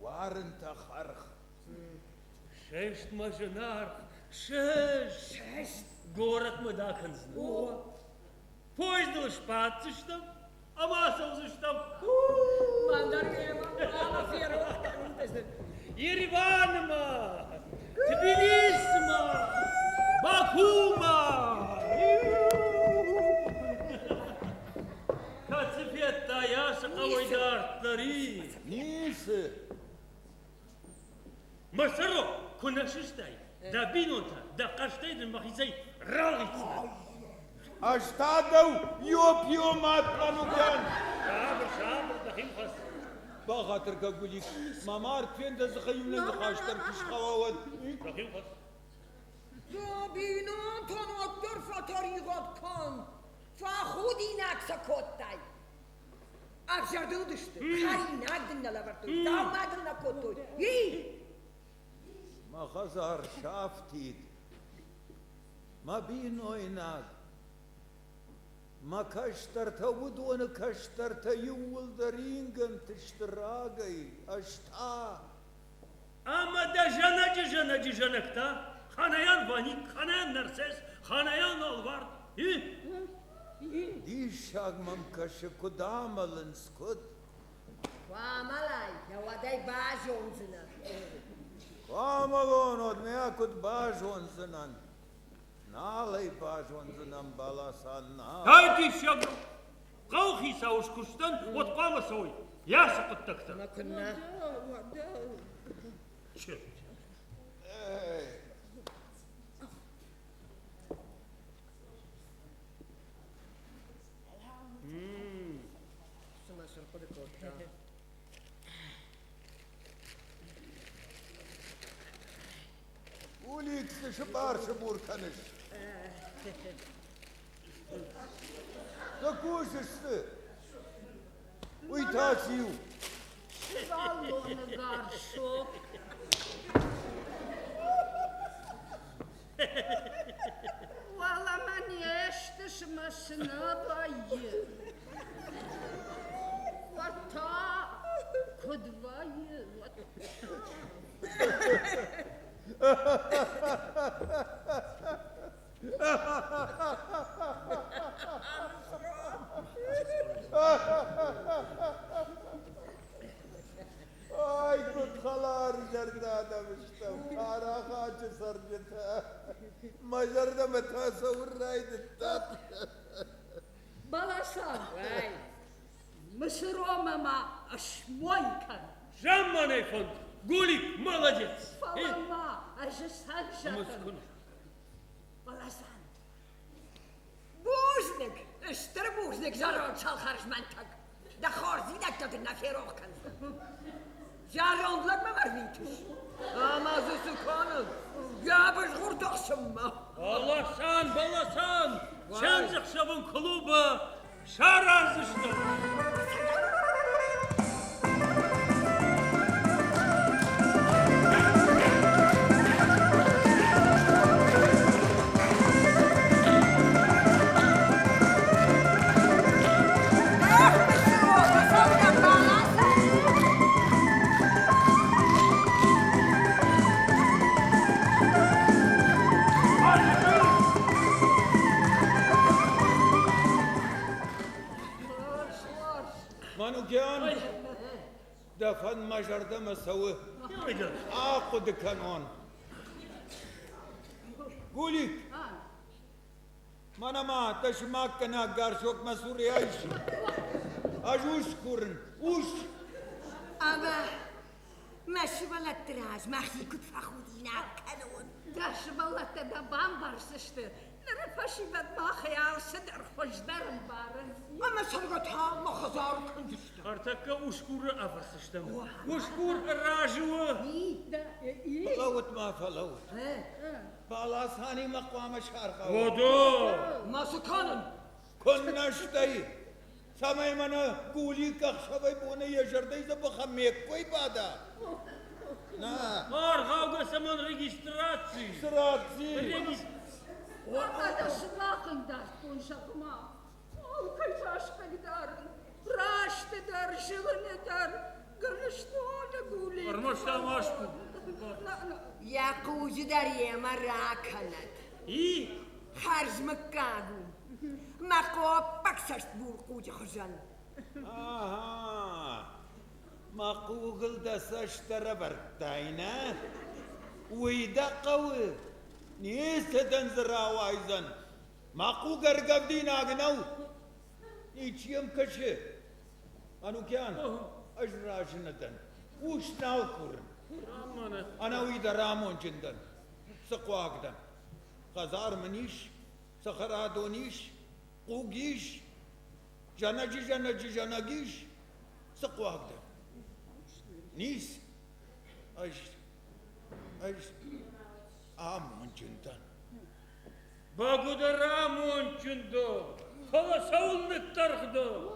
وارنت خرخ ششت مجنار ششت город мы даканзна. Поездил шпатцштам, а масовзштам. Мандаргема, ама ферова. Ереванма, Тбилисма, Бакума. Кацепетта яша кавайдартлари. نيسه Масаро, кунашиштай, да бинута, да каштайд махизай ралгицна. اشتادو يوب يومات قانوكان شابر دخيل خاص. باخاطر كقوليك مامار فين دزخيونا دخاشتر كش خواود دخيل خاص. بینون تنوتر فتاریغات کن فخودی نکسا کتای افشارده دشته خری نگدن نلورتوی دامدن نکتوی ما خزار شافتيد ما بينو يناد ما كشترت ودون كشترت يول درينغن تشتراغي اشتا Ama da jana janakta, xanayan vanik, xanayan narses, xanayan olvar. دي شاق ممكش قداملن سكوت وامالای یوادای باجونزنا قاملون ودنيا كنت باجون زنان نالي باجون زنان بالاسان Haydi şagr. Qawxi sauş kustan, ot qama soy. Yaşa qıttakta. ما كنا شما شرقد كوتا وليك شبار شبور كنش تكوش است ويتاسيو والله نقارشو والله ما نيشتش مشنا باي وطا كدواي اي كنت خلار جرداده مشتم خارا خاج سرجتها ما جرده متصور رايد التات بلاشان مشروع ماما اشموي كان Jamman efend. Gulik, молодец. فماما اجسان شكل Muskun. بلاشان بوزنك اشتر بوزنك جارون شال خارج منطق ده خارزينك ده نفيروخ كان جارون لك ما مرميتش اما زوسو كانل يا بشغور تخشم Allah'san, balasan. Sen zıxşavın klubu. Şaraz işte. مانو كيان دفن ما جرده مسوه Haydi. عاقد كانون قولي مانا ما تشماك كنا قارشوك مسوري ايش اجوش كورن وش اما ماشي بلا تراج ما خي كنت فخودينا كانون داش بلا تدا بامبارسشتر نرفشي بد ما خيال صدر خوش درم بارز اما سرقتها ما خزار كنجشتر Artık uşkur afarsıştım. Uşkur rajua. فلوت ما فلوت بالا ثاني مقام شارقه Vodo. ما سكانن كنا شتي سامي منا قولي كخشبي بوني يجردي زبخميك كوي بادا نا Var kavga zaman registrasyon. سراتزي وهذا سلاقن دار كون شقما كيف اشقى دار راشت دار شغل دار قرشتوانه قولي ارمشتا ماشكو يا قوج دريه مرة كانت ايه خرج مكاغو ما قوب بكسرت بول قوج خجل آها ما قوغل دسشتر برتاينة ويدا قوي نيسة دنزرا وايزن ما قوغر قبدين آغنو نيچيم كشه أنو كيان أجراجندن وش ناوكورن أنا ويدا رامون جندن سقواقدن غزار منيش سخرادونيش قوغيش جنجيش سقواقدن نيس أج آمون جندن باقودر آمون جندو خلا سول نترخدو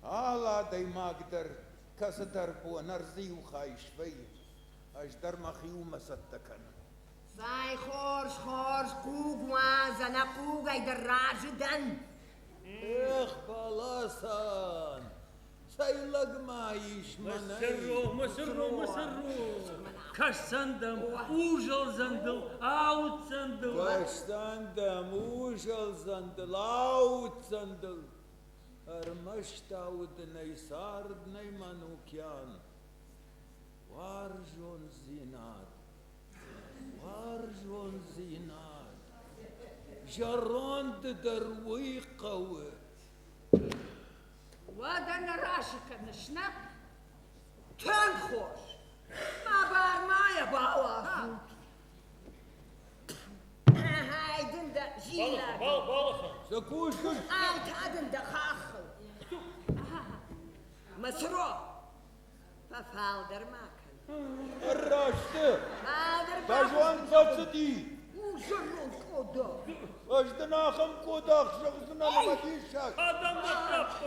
هلا دي ما اقدر كسدر بو نرزي وخايش في اجدر مخيو مستكن ساي خورش قوق وازنا قوق ايدر راجدن اخ بلاسان سيلق ما يش مسرو كاش سندم اوجل زندل اوت زندل كشتندم وشل زندل اوت زندل ارمشتا ودني ساردني منوكيان وارجون زينات جرون دروي قوي ودن راشك نشنا تنخوش ما بار ما يباوا هايدن دا جيلا بالخ سكوشكش هادن دا خاخل مسرو ففالدر ماكن الراشته فالدر تجوان بصدي وجرون كودو اجدنا خم كوداخ شخصنا لما تيشاك ادم مطرف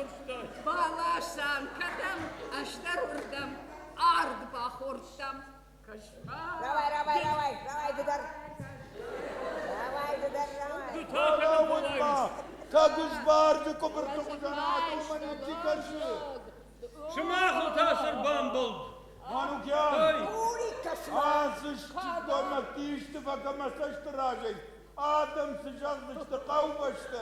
بالاشان كدم اشتر وردم ارض باخورتم كشفا روای ددر لا ولما كاكش بارد كبر تخزنات ومن تكرشي شما اخو تاسر بامبل مانو كيان قولي كشفا آسش تقدر مكتيش تفكا مسشت راجي آدم سجغدش تقاو بشت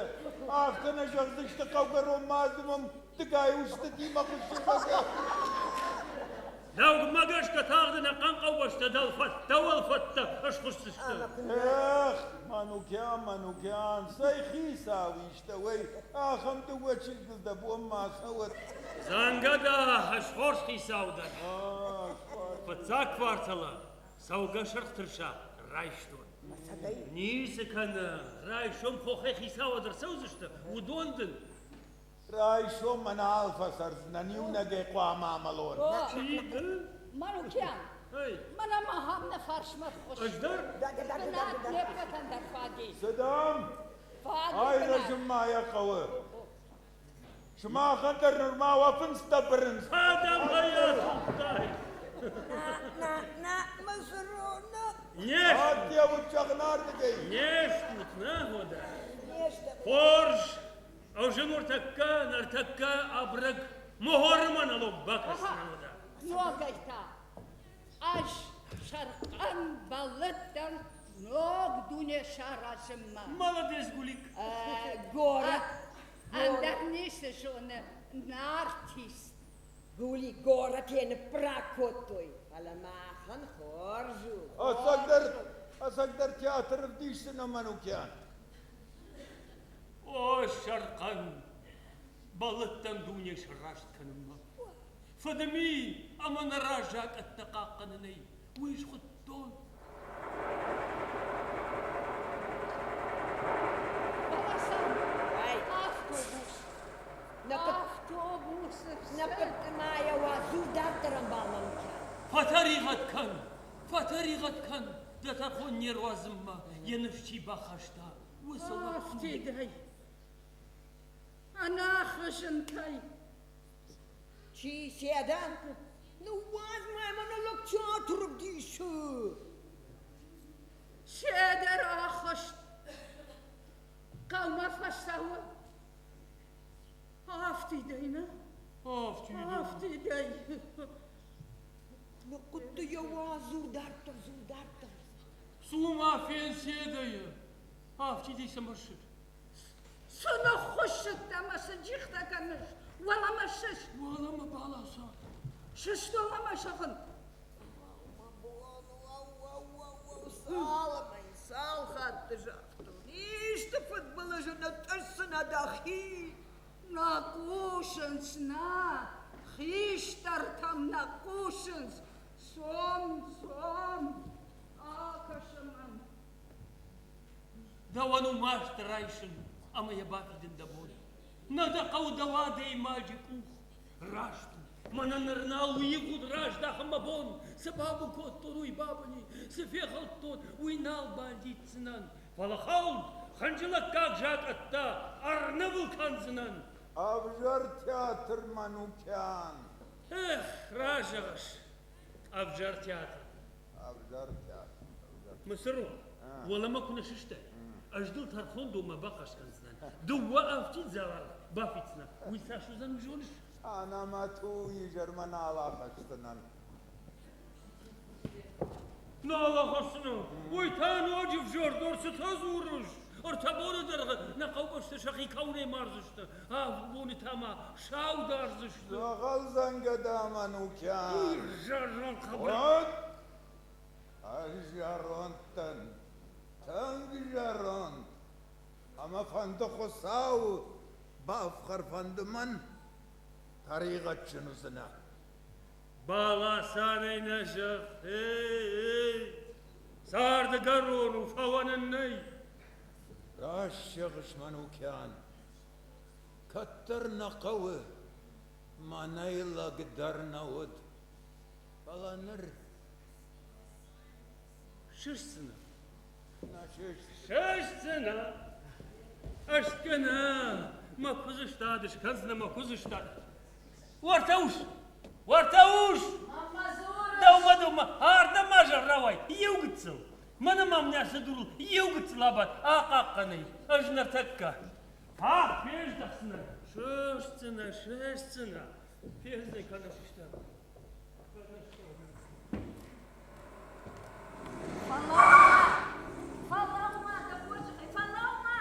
آفتنا جغدش تقاو قروم مازمم تقاي وشت ديما خشي بكا لو ما قاش كتاغدنا قنقا وشتا دلفت والفت اش خصشت اخ مانو كيان سيخي ساوي اشتوي اخم دوتش الدبو ما خوت زانقدا اش خورشتي ساودن فتساك فارتلا سوقا شرق ترشا رايشتون نيس كان رايشوم خوخي خيساو درسوزشتا ودوندن رايشو من الفا سرزنا نيونا جي قواما مالون منو كيان هاي منا ما هم نفرش مفخوش اجدر بنات نبقى در فادي صدام فادي هاي بنات رجم يا قوي شما خندر نرما وفن ستبرنس ادم غير نا مسرونا نيش هات يا وجغنار دقي نيش متناهو ده خورج او جنور تكا نرتكا ابرق مهور من لبك السنوده نوغيتا اش شرقان بلدن نوغ دوني شارع سما молодец гулик город عندك نيس شون نارتيست قولي город ين براكوتوي على ما خن خورجو أصدر تياتر بديش سنة منو كيان او شرقان بلدتن دوني شراشت كنما فدمي اما نراجعك التقاقنني ويش خدتون بلاسان هاي افتوبوس نقدت معايا وازو دارترم بالممكن فتريغت كان دتخون نيروازما ينفشي بخشتا وصل افتي داي انا خشنتاي شي سيادان نواز ما لك شاطر بديشو شادر اخشت قوم فشتهو افتي دينا افتي افتي قلت يا زودارتر زودارتر Suma fensiyedayı. Afçı değilse marşır. Sana hoş etmesi cihta kanış. Valama şiş. Bu adamı bağlasa. Şiş dolama şakın. Sal hattı jaktım. İşte futbolcunun tersine dahi. Nakuşens na. Hiştar tam nakuşens. Som. Akaşaman. Давану маштраишен, ама я бафиден да боли. Нада каудава да имаджи кух. Рашту. Мана нырнал уигуд рашда хамабон. Сабабу кот торуй бабани. Сефехал тот уйнал бандитсынан. Фалахаулд. Ханчылак как жак атта. Арнавыл канзынан. Avjar teatr manukyan. Ражагаш. Авжар театр. Avjar teatr. مسرو ولا ما كنا ششتا أجدل ترخون دو ما بقاش كنزنان دو وقفتي زوال بافتنا ويساشو زن جونش Ana matuyi Jerman alakastınan. Ne alakasını? Uytan acıf jor dorsu taz uğruş. Ortabonu dargı ne kavgaştı şakı kavne marzıştı. Ha bunu tama şav darzıştı. Doğal zangada manukyan. Jarron kabul. Ot! Ajarontan. Tang jaron. Ama fandı kosav. Bafkar fandıman. Tariqatçınızına. Bağla sana neşef. Hey. Sardı garonu favanın ney. Raşşığış manukyan. Kattır naqavı. Manayla gidar navud. Falanır. Şişsine. Naşış. Şişsine. Aşkına. Ma kuzuşta dışkazına ma kuzuşta. Вартауш! Вартауш! Давма! Арда мажар равай! Еугцел! Мана мамня садурул! Еугцел абат! Ақаққанай! Ажнар такка! Пеждақсына! Шешцына! Пеждай канашышта! Фалаума, да боже, фалаума!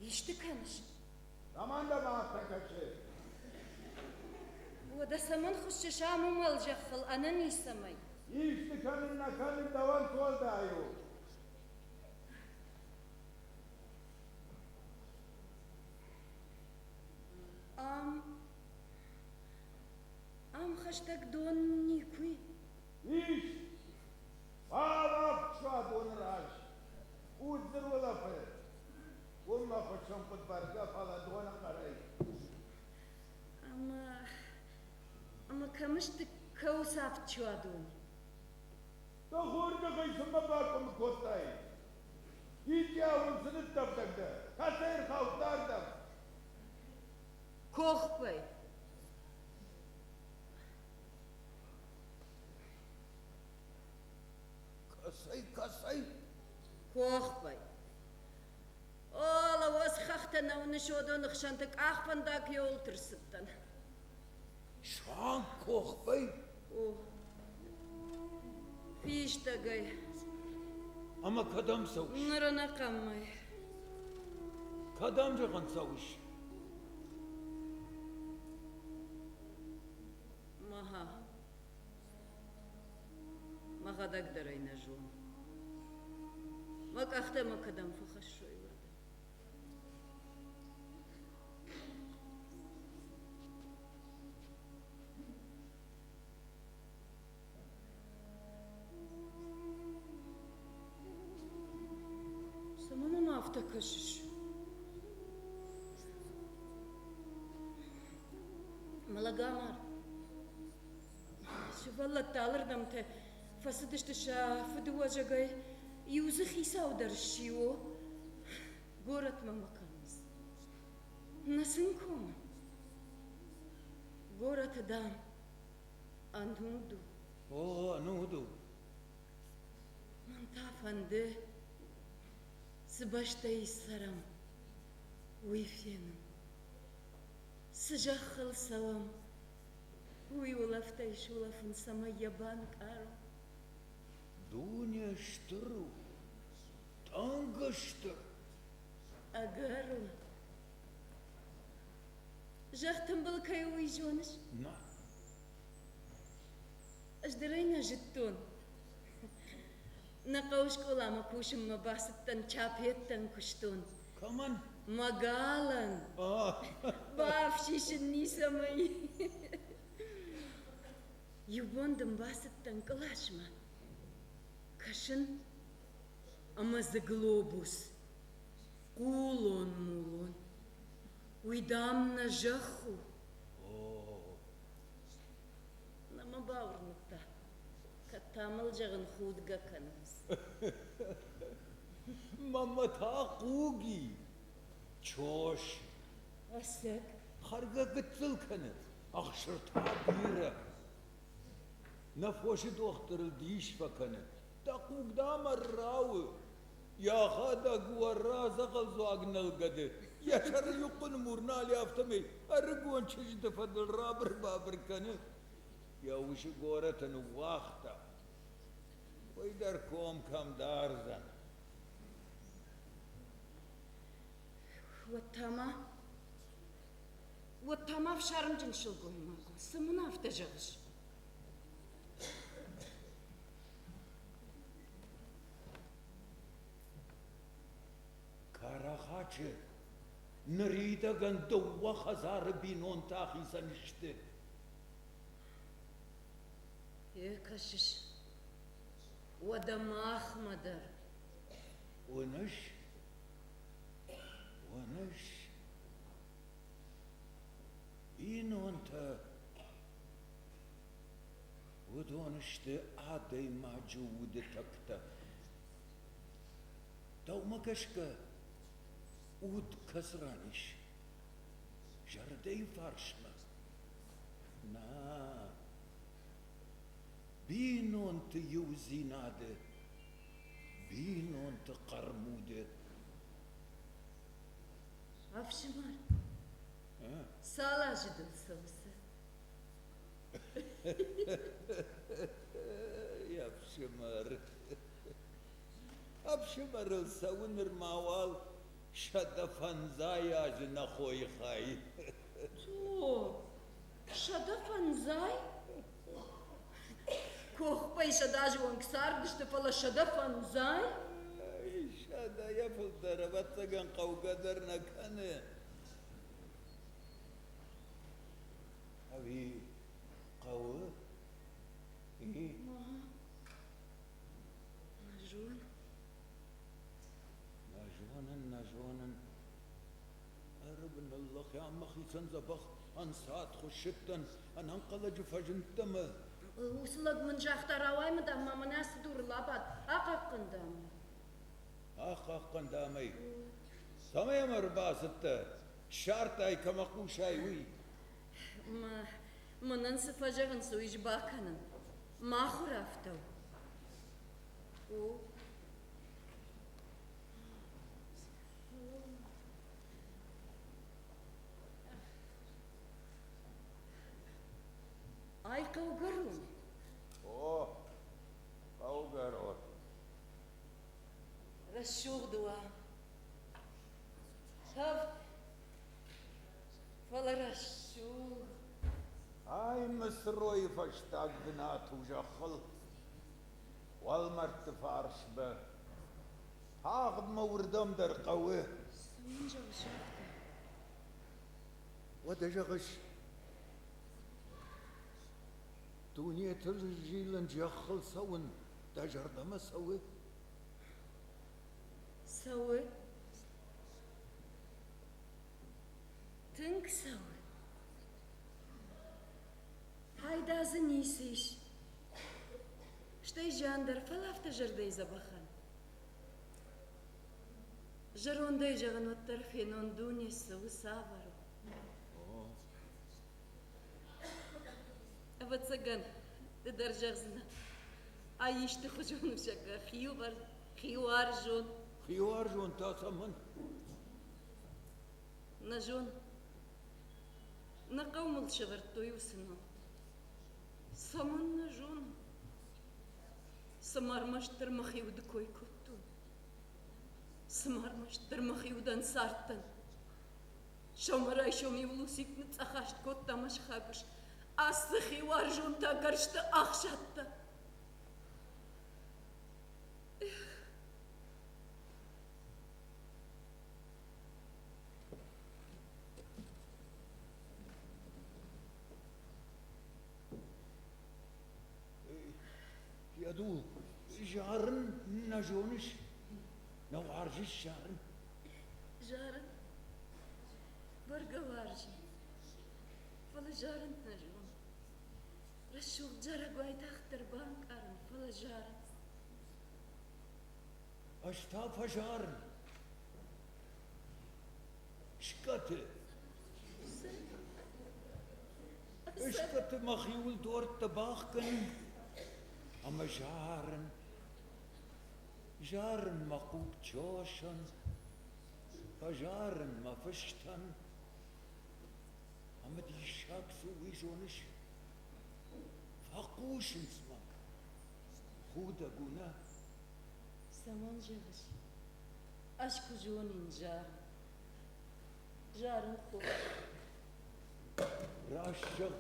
İşte kanış. Aman da mahtakacı. Bu da saman xuşşamım alacakıl anan isamay. İşte kanın nakalın davan kol dayo. Am hashtag don nikui. İş. Bağlap şu adın raş. Uzdur ola fır. Olma koçum kut barga fala dona karay. Ama kamıştı kausaf çuadun. Da hurda kayşımda bakım kotay. Hiç yavun sınıf taptakta. Kasayır kavtardım. Korkbay. Kasay. Korkbay. Ola was xaxtan avni şodun xşantık ahpandak yol tırsıttan. Şan korkbay. Oh. Fiştagay. Ama kadam savuş. Nırana kammay. Kadam jagan savuş. Maha. Mahadak darayna jom. Mak ahta makadam fuxaş şoy vardı. Samama mı hafta kaşış? Malagamar. Şuvallat alırdım te fasıdıştı şafı duacagay yuzı xisa udarşiyo gorat mamakamız. Nasın kom? Gorat adam andundu. О, нуду. Мантафанды. Сыбаштай сарам. Уйфенім. Сыжаққыл сауам. Уй улафтай шулафын сама ябан кару. Дуня штыру. Танго штыр. Агару. Жақтым был кай уйжоныш. На. Аждырайна жыттон. Нақауш колама кушым мабасыттан чапеттан куштон. Каман. Магалан. А. Бавшишін нисамай. Юбондым басыттан кылашма. Кашын амазы глобус. Кулон мулон. Уйдамна жаху. О. Нама бауырнықта. Каттамыл жағын худга канымыз. Мама тақуги. Чош. Асек. Харга гытсыл каны. Ақшырта бирі. Нафоши доқтыры дейш ваканы. Тақугдама рауы. Яхада гуарраза қалзу агналгады. Yaşarı yukkun murnali haftamı. Arıguan çeşidi fadıl rabır babır kanı. Yavuşu goratanı vakta. Oydar kom kam darzan. Ваттама в шарымжын шылгон мағыл. Сымына авта жағыш. Karahacı. Nırida gan duvva hazarı bin on tahisan işte. Кашыш. Вадама ахмадар. Onış. Onış. bin on ta. Udonıştı aday macuvudu takta. Davma kaşka. Ud kasraniş. Jardey farşma. Na. Bin on ta yuvzinadı. Bin on ta karmudu. Авшимар. Ha? Салажыдын сылысы. Yapşımar. Yapşımarıl savunur maval. Şadafanzay ağacına koy hay. О, шадафанзай? Кохпай шадажуан ксардышты фала шадафанзай? Şada yapıldı rabatsagan kavgadarına kanı. Abi kavı. İyi. Нажуан. Najvanın. Arabın Allah ya mahisan zabak an saat hoşetten an anqalacı fajıntta mı? Услаг мын жақтар ауаймы да маманасы дурлабад. Ақаққында мı? Hakkın damay. Samayamır basıttı. Şart ay kamakuşay uy. Мынын сыфажығын суйж бақанын. Махур автау. О. Айқау гырлым. O. Kavgar o. Расшух дуа. Сав. Фала расшух. Ay mısroy faştag binat ujakhıl. Walmart farş be. Hağd mavurdam der qavı. Суинжа ушақты. Wa dejagış. Dünya tırjilin jakhıl savun. Dajardama savı. Сауы. Тынк сауы. Пайдазы несиш. Штай жандар фалафта жырдай забахан. Жырондай жағын оттар фенон дуне сауы савару. Авацаган Ддержахзна. А иште хожон шака хиуар жон. Хиуар жон тасамын. На жон. На каумыл шавартою сыну. Саман на жон. Самармаштыр махиуды кой кутту. Самармаштыр махиудан сарттан. Шамарай шоми улусикны цахашт кот тамаш хагыш. Асы хиуар жон тагаршты ахшатта. Яду, жарын на жоныш. На варжиш жарын. Жарын. Баргаваржи. Фала жарын на жон. Рашух жарагвай тахтар банкарын. Фала жарын. Аштафа жарын. Шкаты. Шкаты махиул дорт бахкын. Ama jaren ma goed tjoschen, jaren ma verstaan, ama die schak sowieso niet. Verkoosens ma, goede guna. Saman jagış. Aşkı jonin jaren. Jaren kol. Raşık.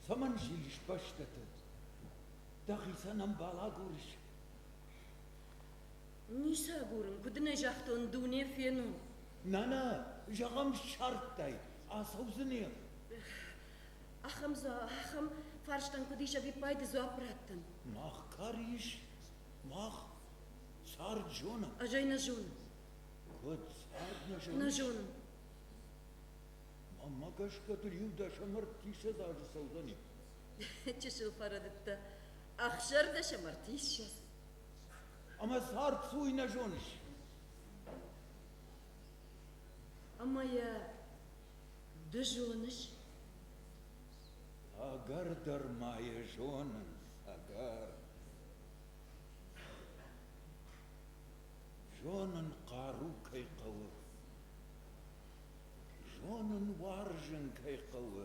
Saman jiliş başladı. Dahi sanam bala guriş. Nisa gurun kudne jahton dune fenun. Nana, jagam şarttay. Asavzını. Ахам фарштан кудиша випайды зуапраттан. Mach kariş. Mach. Sar jona. Ажай на жон. Kod sar na На jona. жон. Amma kaşkadır yuvda şamar tişe zarı savzani. Чешил фарадытта. Ахшар да шамарти сейчас. Ama sar suyuna joniş. Ama я дожоныш. Agar darmaya jonan. Agar. Jonan qaru kay qavu. Jonan warjın kay qavu.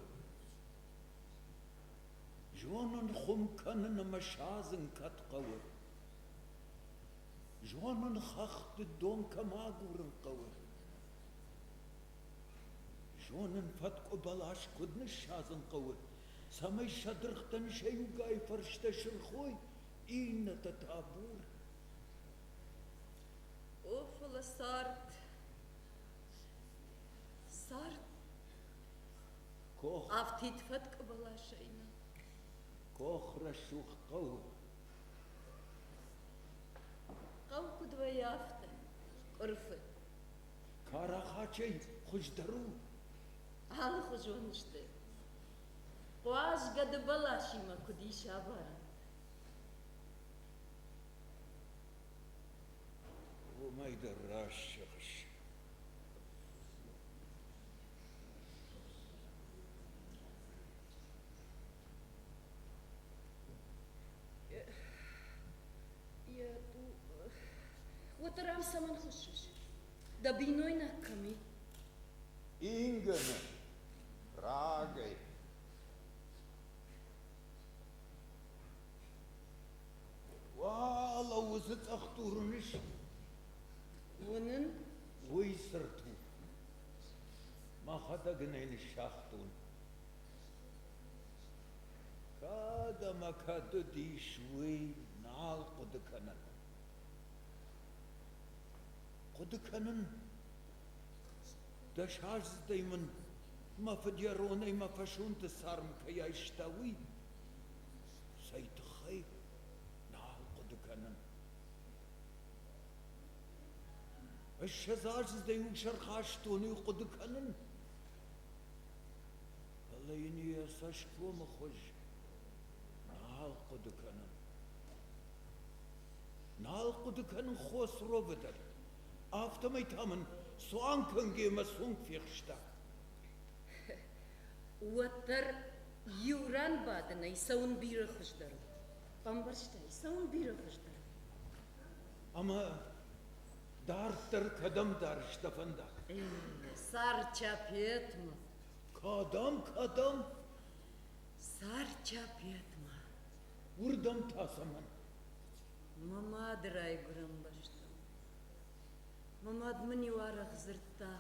Jonan khumkanın maşazın kat qavu. Jonan khaxtı donka magurın qavu. Jonan fatko balaş kudniş şazın qavu. Samay şadırıqtan şeyu gay farşta şırxoy. İnne tatabur. Офла сарт. Сарт. Koh, Автит фат кабала шайна. koh raşuq qavu. Калку двоя авто. Корфы. Karaxaçay xujdaru. Ала хожонышты. Қуаш гады балашима кудиша бара. Umayda raşıqış. Я ту... Отарам саман хошуш. Да биной наками. İngene. Ragay. Valla uzit axturuniş. Onun Uysırtı. Mahada gınayni şahtun. Kada makadı dişvi nal kudukanın. Kudukanın da şazdayımın mafadyaronay mafashunta sarm kaya iştavi. Saytıxay nal kudukanın. الشزاز يوشر خاشتوني وقدكنن الله يني يسشكو مخوش نال قدكنن نال قدكنن خوص روبدر افتما يتامن سوان كنجي مسون فيخشتا وتر Юран бадына исаун бирі қыждыру. Бамбаршта исаун бирі қыждыру. Ama dartır kadam darışta fındak. Sarça petma. Kadam Sarça petma. vurdum tasaman. Mamad raygırın başta. Mamad mani varaq zırtta.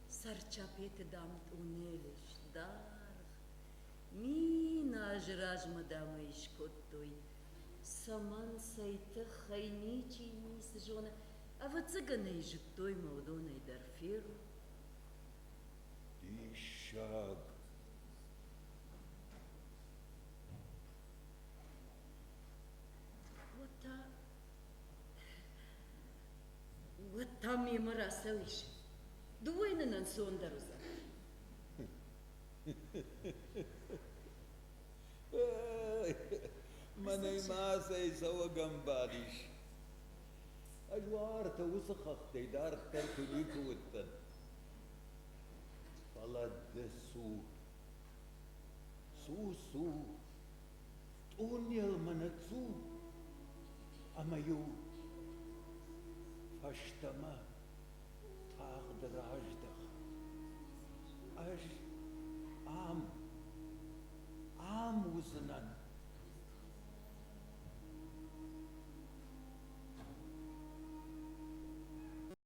Sarça peti damt uneliş dar. Min ajraj madama işkottoy. Saman saytı xayniçi nis jona. Ava цыганы життой молдоной дарферу. Dişag. Вот там ему расовиш. Двойно на сондаруза. Manay masay sawa gambadish. Ajwar ta usakh taydar tar kuliku uttan. Falad su. Su. Tunyal manatsu. Amayu. Fashtama. Tagd rajdakh. Aj